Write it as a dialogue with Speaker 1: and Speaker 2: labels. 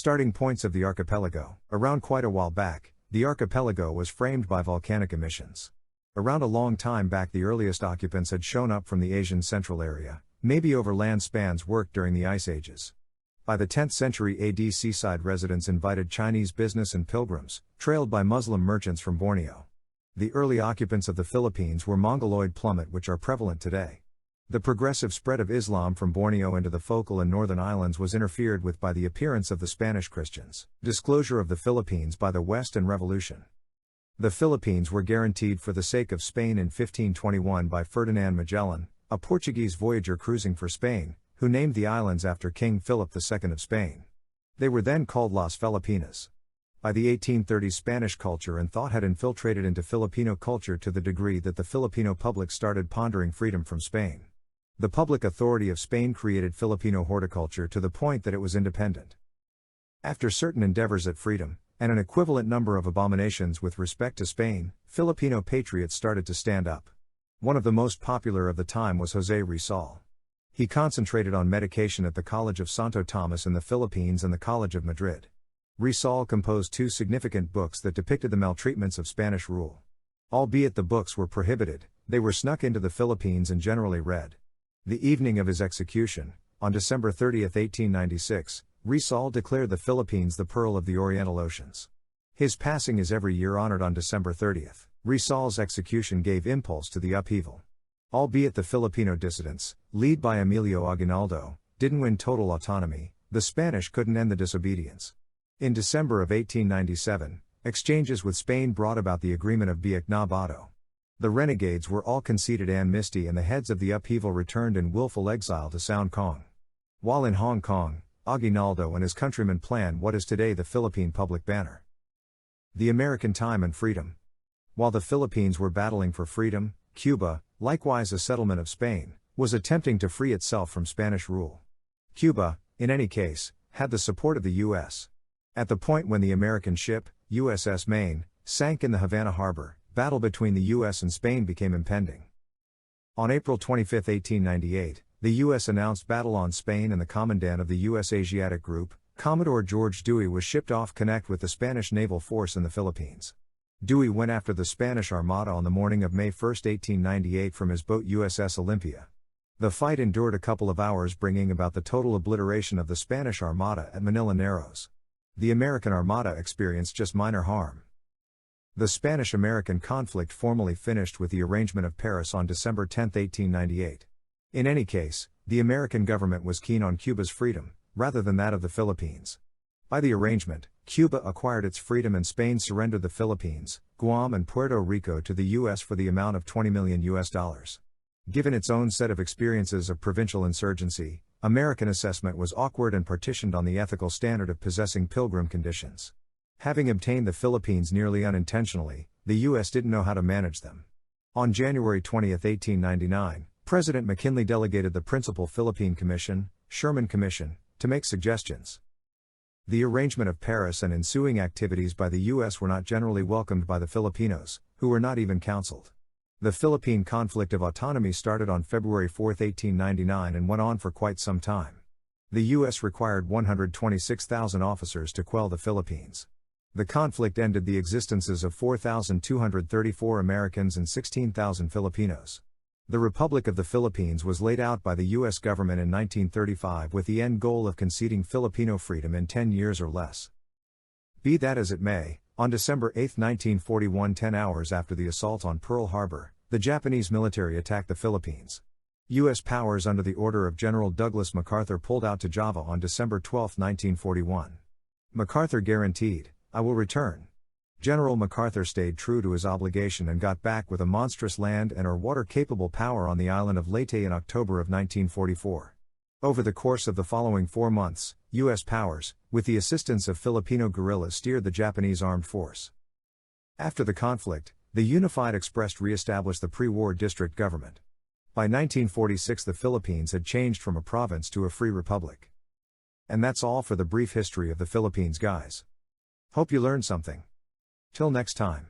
Speaker 1: Starting points of the archipelago. Around quite a while back, the archipelago was framed by volcanic emissions. Around a long time back, the earliest occupants had shown up from the Asian central area, maybe over land spans worked during the Ice Ages. By the 10th century AD, seaside residents invited Chinese business and pilgrims, trailed by Muslim merchants from Borneo. The early occupants of the Philippines were Mongoloid plummet, which are prevalent today. The progressive spread of Islam from Borneo into the Focal and Northern Islands was interfered with by the appearance of the Spanish Christians, disclosure of the Philippines by the West, and revolution. The Philippines were guaranteed for the sake of Spain in 1521 by Ferdinand Magellan, a Portuguese voyager cruising for Spain, who named the islands after King Philip II of Spain. They were then called Las Filipinas. By the 1830s, Spanish culture and thought had infiltrated into Filipino culture to the degree that the Filipino public started pondering freedom from Spain. The public authority of Spain created Filipino horticulture to the point that it was independent. After certain endeavors at freedom, and an equivalent number of abominations with respect to Spain, Filipino patriots started to stand up. One of the most popular of the time was José Rizal. He concentrated on medication at the College of Santo Tomas in the Philippines and the College of Madrid. Rizal composed two significant books that depicted the maltreatments of Spanish rule. Albeit the books were prohibited, they were snuck into the Philippines and generally read. The evening of his execution, on December 30, 1896, Rizal declared the Philippines the pearl of the Oriental Oceans. His passing is every year honored on December 30. Rizal's execution gave impulse to the upheaval. Albeit the Filipino dissidents, led by Emilio Aguinaldo, didn't win total autonomy, the Spanish couldn't end the disobedience. In December of 1897, exchanges with Spain brought about the Agreement of Biak-na-Bato. The renegades were all conceded amnesty and the heads of the upheaval returned in willful exile to Hong Kong. While in Hong Kong, Aguinaldo and his countrymen planned what is today the Philippine Public Banner. The American time and freedom. While the Philippines were battling for freedom, Cuba, likewise a settlement of Spain, was attempting to free itself from Spanish rule. Cuba, in any case, had the support of the U.S. At the point when the American ship, USS Maine, sank in the Havana harbor, battle between the U.S. and Spain became impending. On April 25, 1898, the U.S. announced battle on Spain, and the commandant of the U.S. Asiatic Group, Commodore George Dewey, was shipped off to connect with the Spanish naval force in the Philippines. Dewey went after the Spanish Armada on the morning of May 1, 1898 from his boat USS Olympia. The fight endured a couple of hours, bringing about the total obliteration of the Spanish Armada at Manila Narrows. The American Armada experienced just minor harm. The Spanish-American conflict formally finished with the Arrangement of Paris on December 10, 1898. In any case, the American government was keen on Cuba's freedom, rather than that of the Philippines. By the arrangement, Cuba acquired its freedom and Spain surrendered the Philippines, Guam and Puerto Rico to the U.S. for the amount of $20 million. Given its own set of experiences of provincial insurgency, American assessment was awkward and partitioned on the ethical standard of possessing pilgrim conditions. Having obtained the Philippines nearly unintentionally, the U.S. didn't know how to manage them. On January 20, 1899, President McKinley delegated the Principal Philippine Commission, Sherman Commission, to make suggestions. The Arrangement of Paris and ensuing activities by the U.S. were not generally welcomed by the Filipinos, who were not even counseled. The Philippine conflict of autonomy started on February 4, 1899 and went on for quite some time. The U.S. required 126,000 officers to quell the Philippines. The conflict ended the existences of 4,234 Americans and 16,000 Filipinos. The Republic of the Philippines was laid out by the U.S. government in 1935 with the end goal of conceding Filipino freedom in 10 years or less. Be that as it may, on December 8, 1941, 10 hours after the assault on Pearl Harbor, the Japanese military attacked the Philippines. U.S. powers under the order of General Douglas MacArthur pulled out to Java on December 12, 1941. MacArthur guaranteed, "I will return." General MacArthur stayed true to his obligation and got back with a monstrous land and or water-capable power on the island of Leyte in October of 1944. Over the course of the following 4 months, U.S. powers, with the assistance of Filipino guerrillas, steered the Japanese armed force. After the conflict, the Unified Express re-established the pre-war district government. By 1946 the Philippines had changed from a province to a free republic. And that's all for the brief history of the Philippines, guys. Hope you learned something. Till next time.